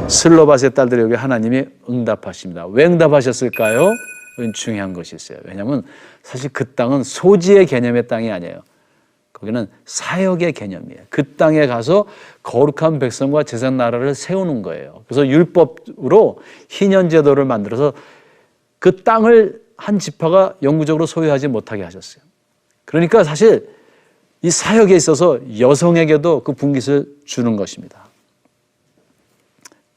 슬로밧의 딸들에게 하나님이 응답하십니다. 왜 응답하셨을까요? 그건 중요한 것이 있어요. 왜냐하면 사실 그 땅은 소지의 개념의 땅이 아니에요. 거기는 사역의 개념이에요. 그 땅에 가서 거룩한 백성과 제사장 나라를 세우는 거예요. 그래서 율법으로 희년 제도를 만들어서 그 땅을 한 지파가 영구적으로 소유하지 못하게 하셨어요. 그러니까 사실 이 사역에 있어서 여성에게도 그 분깃을 주는 것입니다.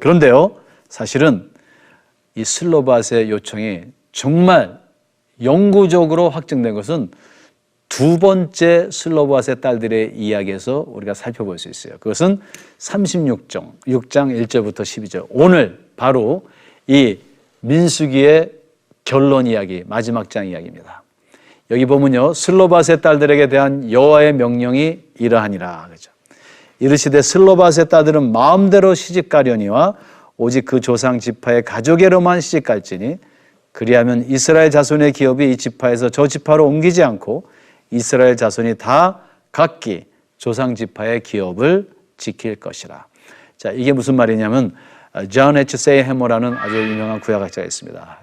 그런데요, 사실은 이 슬로밧의 요청이 정말 영구적으로 확정된 것은 두 번째 슬로밧의 딸들의 이야기에서 우리가 살펴볼 수 있어요. 그것은 36장 1절부터 12절. 오늘 바로 이 민수기의 결론 이야기, 마지막 장 이야기입니다. 여기 보면요, 슬로밧의 딸들에게 대한 여호와의 명령이 이러하니라. 그렇죠? 이르시되 슬로밧의 딸들은 마음대로 시집가려니와 오직 그 조상 지파의 가족애로만 시집갈지니 그리하면 이스라엘 자손의 기업이 이 지파에서 저 지파로 옮기지 않고 이스라엘 자손이 다 각기 조상 지파의 기업을 지킬 것이라. 자, 이게 무슨 말이냐면 존 H.C. 해머라는 아주 유명한 구약학자가 있습니다.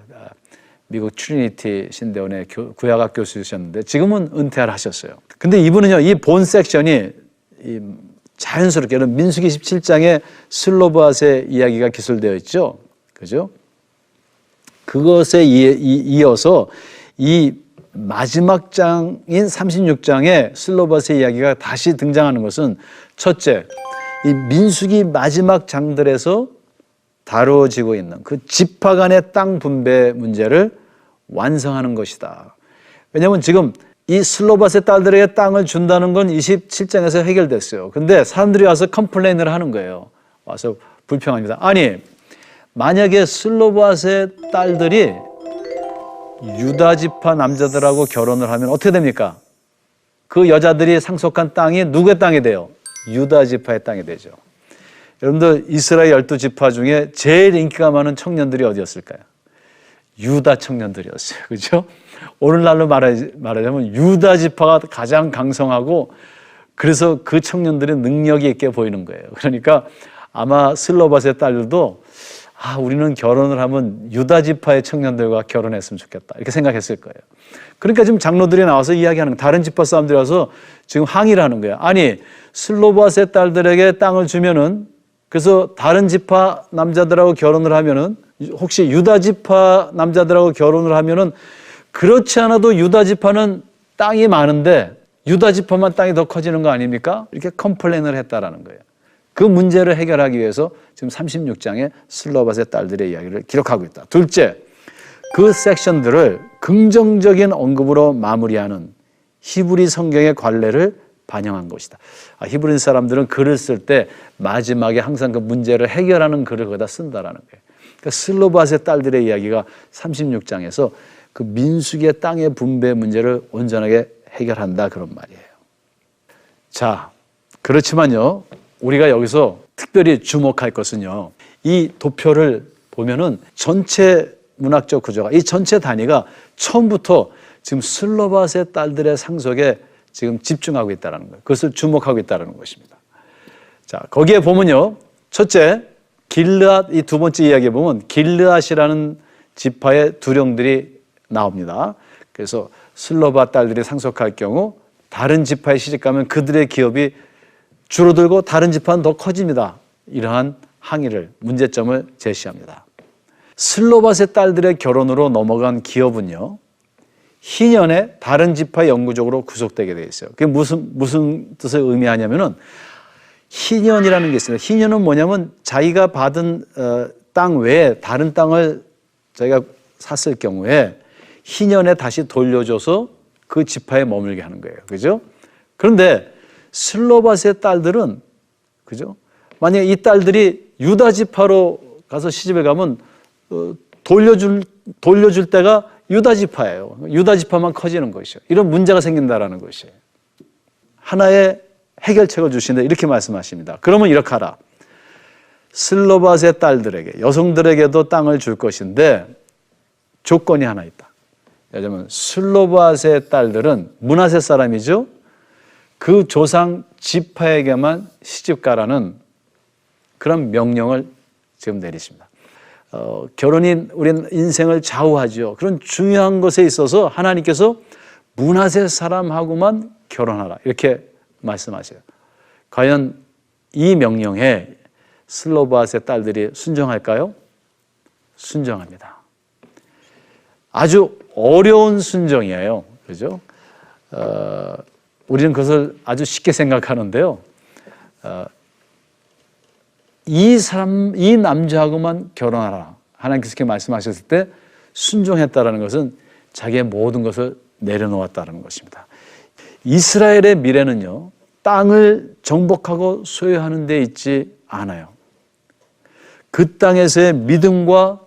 미국 트리니티 신대원의 구약학 교수셨는데 지금은 은퇴를 하셨어요. 근데 이분은요, 이 본 섹션이 자연스럽게 민수기 17장에 슬로밧의 이야기가 기술되어 있죠. 그죠? 그것에 이어서 이 마지막 장인 36장에 슬로밧의 이야기가 다시 등장하는 것은 첫째, 이 민수기 마지막 장들에서 다루어지고 있는 그 지파 간의 땅 분배 문제를 완성하는 것이다. 왜냐하면 지금 이 슬로밧의 딸들에게 땅을 준다는 건 27장에서 해결됐어요. 근데 사람들이 와서 컴플레인을 하는 거예요. 와서 불평합니다. 아니, 만약에 슬로밧의 딸들이 유다 지파 남자들하고 결혼을 하면 어떻게 됩니까? 그 여자들이 상속한 땅이 누구의 땅이 돼요? 유다 지파의 땅이 되죠. 여러분들, 이스라엘 12지파 중에 제일 인기가 많은 청년들이 어디였을까요? 유다 청년들이었어요. 그렇죠? 오늘날로 말하자면 유다 지파가 가장 강성하고 그래서 그 청년들이 능력이 있게 보이는 거예요. 그러니까 아마 슬로밧의 딸들도 우리는 결혼을 하면 유다 지파의 청년들과 결혼했으면 좋겠다 이렇게 생각했을 거예요. 그러니까 지금 장로들이 나와서 이야기하는 거예요. 다른 지파 사람들이 와서 지금 항의를 하는 거예요. 아니, 슬로밧의 딸들에게 땅을 주면은 그래서 다른 지파 남자들하고 결혼을 하면은 혹시 유다 지파 남자들하고 결혼을 하면은 그렇지 않아도 유다 지파는 땅이 많은데 유다 지파만 땅이 더 커지는 거 아닙니까? 이렇게 컴플레인을 했다라는 거예요. 그 문제를 해결하기 위해서 지금 36장에 슬로밧의 딸들의 이야기를 기록하고 있다. 둘째, 그 섹션들을 긍정적인 언급으로 마무리하는 히브리 성경의 관례를 반영한 것이다. 히브리 사람들은 글을 쓸 때 마지막에 항상 그 문제를 해결하는 글을 거기다 쓴다라는 거예요. 그러니까 슬로밧의 딸들의 이야기가 36장에서 그 민수기의 땅의 분배 문제를 온전하게 해결한다 그런 말이에요. 자, 그렇지만요, 우리가 여기서 특별히 주목할 것은요, 이 도표를 보면은 전체 문학적 구조가, 이 전체 단위가 처음부터 지금 슬로밧의 딸들의 상속에 지금 집중하고 있다는 거예요. 그것을 주목하고 있다는 것입니다. 자, 거기에 보면요, 첫째, 길르앗, 이 두 번째 이야기에 보면 길르앗이라는 지파의 두령들이 나옵니다. 그래서 슬로밧 딸들이 상속할 경우 다른 지파에 시집가면 그들의 기업이 줄어들고 다른 지파는 더 커집니다. 이러한 항의를, 문제점을 제시합니다. 슬로밧의 딸들의 결혼으로 넘어간 기업은요, 희년에 다른 지파에 영구적으로 구속되게 되어 있어요. 그게 무슨 뜻을 의미하냐면은 희년이라는 게 있습니다. 희년은 뭐냐면 자기가 받은 땅 외에 다른 땅을 자기가 샀을 경우에 희년에 다시 돌려줘서 그 지파에 머물게 하는 거예요. 그죠? 그런데 슬로밧의 딸들은, 그죠? 만약에 이 딸들이 유다 지파로 가서 시집을 가면 돌려줄 때가 유다 지파예요. 유다 지파만 커지는 것이죠. 이런 문제가 생긴다라는 것이에요. 하나의 해결책을 주신다 이렇게 말씀하십니다. 그러면 이렇게 하라. 슬로밧의 딸들에게, 여성들에게도 땅을 줄 것인데 조건이 하나 있다. 예를 들면 슬로밧의 딸들은 므낫세 사람이죠. 그 조상 지파에게만 시집가라는 그런 명령을 지금 내리십니다. 결혼이 우리는 인생을 좌우하죠. 그런 중요한 것에 있어서 하나님께서 므낫의 사람하고만 결혼하라 이렇게 말씀하세요. 과연 이 명령에 슬로바앗의 딸들이 순종할까요? 순종합니다. 아주 어려운 순종이에요. 그죠? 우리는 그것을 아주 쉽게 생각하는데요. 이 남자하고만 결혼하라. 하나님께서 그렇게 말씀하셨을 때 순종했다라는 것은 자기의 모든 것을 내려놓았다는 것입니다. 이스라엘의 미래는요, 땅을 정복하고 소유하는 데 있지 않아요. 그 땅에서의 믿음과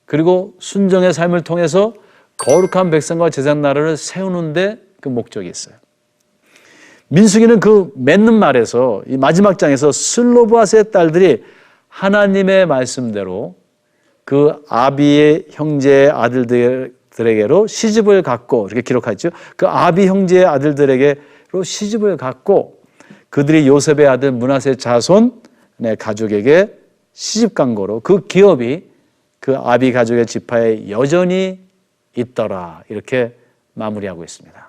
그리고 순종의 삶을 통해서 거룩한 백성과 제사장 나라를 세우는 데 그 목적이 있어요. 민수기는 그 맺는 말에서 이 마지막 장에서 슬로바앗의 딸들이 하나님의 말씀대로 그 아비의 형제의 아들들에게로 시집을 갖고 이렇게 기록하죠. 그 아비 형제의 아들들에게로 시집을 갖고 그들이 요셉의 아들 므낫의 자손의 가족에게 시집 간 거로 그 기업이 그 아비 가족의 지파에 여전히 있더라. 이렇게 마무리하고 있습니다.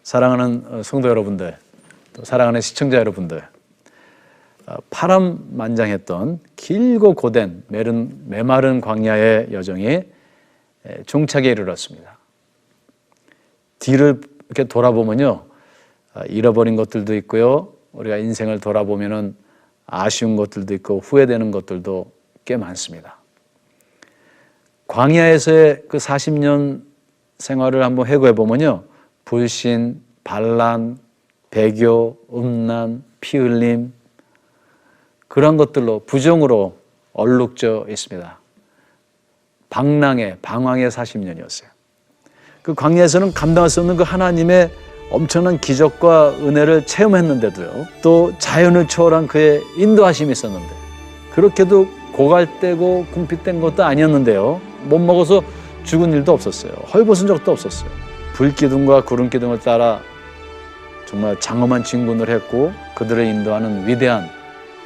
사랑하는 성도 여러분들, 또 사랑하는 시청자 여러분들, 파란만장했던 길고 고된 메마른 광야의 여정이 종착에 이르렀습니다. 뒤를 이렇게 돌아보면요, 잃어버린 것들도 있고요, 우리가 인생을 돌아보면은 아쉬운 것들도 있고 후회되는 것들도 꽤 많습니다. 광야에서의 그 40년 생활을 한번 회고해 보면요, 불신, 반란, 배교, 음란, 피 흘림, 그런 것들로 부정으로 얼룩져 있습니다. 방황의 40년이었어요. 그 광야에서는 감당할 수 없는 그 하나님의 엄청난 기적과 은혜를 체험했는데도요, 또 자연을 초월한 그의 인도하심이 있었는데, 그렇게도 고갈되고 궁핍된 것도 아니었는데요, 못 먹어서 죽은 일도 없었어요. 헐벗은 적도 없었어요. 불기둥과 구름기둥을 따라 정말 장엄한 진군을 했고 그들을 인도하는 위대한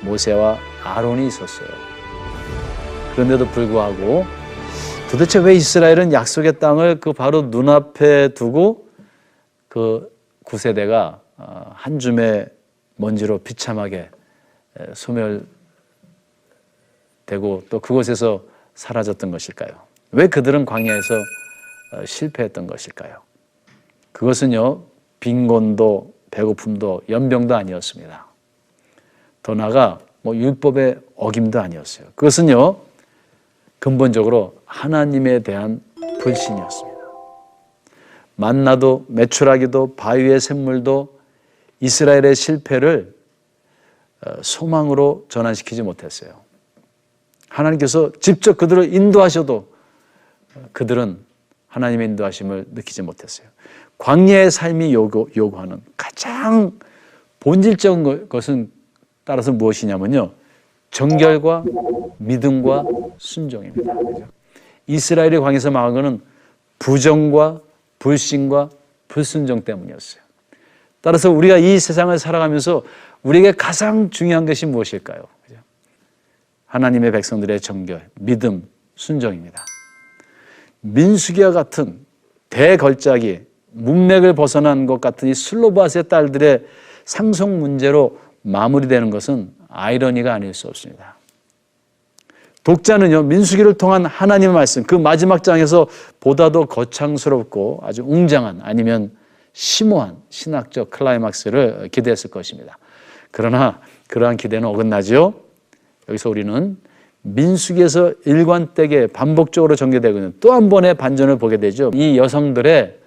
모세와 아론이 있었어요. 그런데도 불구하고 도대체 왜 이스라엘은 약속의 땅을 그 바로 눈앞에 두고 그 9세대가 한 줌의 먼지로 비참하게 소멸되고 또 그곳에서 사라졌던 것일까요? 왜 그들은 광야에서 실패했던 것일까요? 그것은요, 빈곤도 배고픔도 연병도 아니었습니다. 더 나아가 율법의 어김도 아니었어요. 그것은요, 근본적으로 하나님에 대한 불신이었습니다. 만나도 메추라기도 바위의 샘물도 이스라엘의 실패를 소망으로 전환시키지 못했어요. 하나님께서 직접 그들을 인도하셔도 그들은 하나님의 인도하심을 느끼지 못했어요. 광야의 삶이 요구하는 가장 본질적인 것은 따라서 무엇이냐면요, 정결과 믿음과 순종입니다. 그렇죠? 이스라엘의 광야에서 망한 것은 부정과 불신과 불순종 때문이었어요. 따라서 우리가 이 세상을 살아가면서 우리에게 가장 중요한 것이 무엇일까요? 그렇죠? 하나님의 백성들의 정결, 믿음, 순종입니다. 민수기와 같은 대걸작이 문맥을 벗어난 것 같은 이 슬로바앗의 딸들의 상속 문제로 마무리되는 것은 아이러니가 아닐 수 없습니다. 독자는요, 민수기를 통한 하나님의 말씀, 그 마지막 장에서 보다도 거창스럽고 아주 웅장한 아니면 심오한 신학적 클라이막스를 기대했을 것입니다. 그러나 그러한 기대는 어긋나죠. 여기서 우리는 민수기에서 일관되게 반복적으로 전개되고 있는 또 한 번의 반전을 보게 되죠. 이 여성들의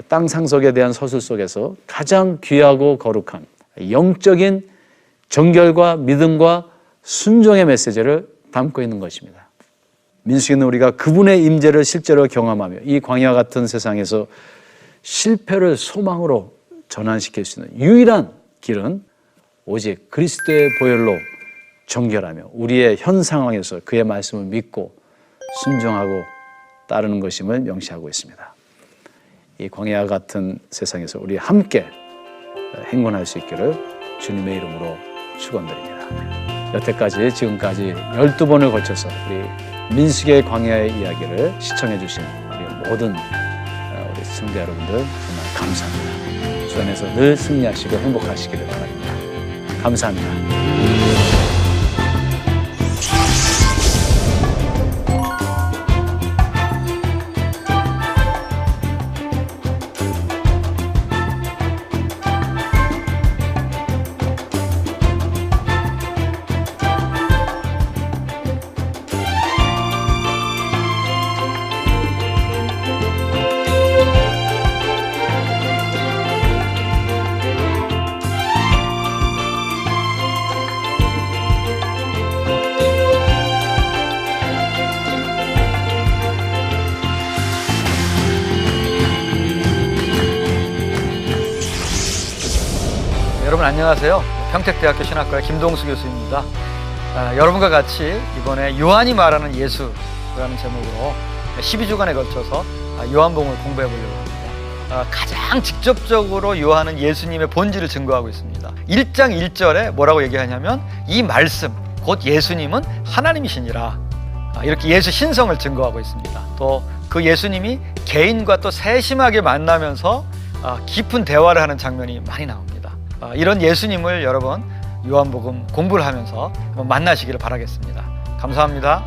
땅 상속에 대한 서술 속에서 가장 귀하고 거룩한 영적인 정결과 믿음과 순종의 메시지를 담고 있는 것입니다. 민수기는 우리가 그분의 임재를 실제로 경험하며 이 광야 같은 세상에서 실패를 소망으로 전환시킬 수 있는 유일한 길은 오직 그리스도의 보혈로 정결하며 우리의 현 상황에서 그의 말씀을 믿고 순종하고 따르는 것임을 명시하고 있습니다. 이 광야 같은 세상에서 우리 함께 행군할 수 있기를 주님의 이름으로 축원드립니다. 여태까지 지금까지 12번을 걸쳐서 우리 민수기의 광야의 이야기를 시청해 주신 우리 모든 우리 시청자 여러분들 정말 감사합니다. 주 안에서 늘 승리하시고 행복하시기를 바랍니다. 감사합니다. 여러분 안녕하세요. 평택대학교 신학과의 김동수 교수입니다. 여러분과 같이 이번에 요한이 말하는 예수라는 제목으로 12주간에 걸쳐서 요한복음을 공부해 보려고 합니다. 가장 직접적으로 요한은 예수님의 본질을 증거하고 있습니다. 1장 1절에 뭐라고 얘기하냐면 이 말씀, 곧 예수님은 하나님이시니라. 이렇게 예수 신성을 증거하고 있습니다. 또 그 예수님이 개인과 또 세심하게 만나면서 깊은 대화를 하는 장면이 많이 나옵니다. 이런 예수님을 여러분 요한복음 공부를 하면서 한번 만나시기를 바라겠습니다. 감사합니다.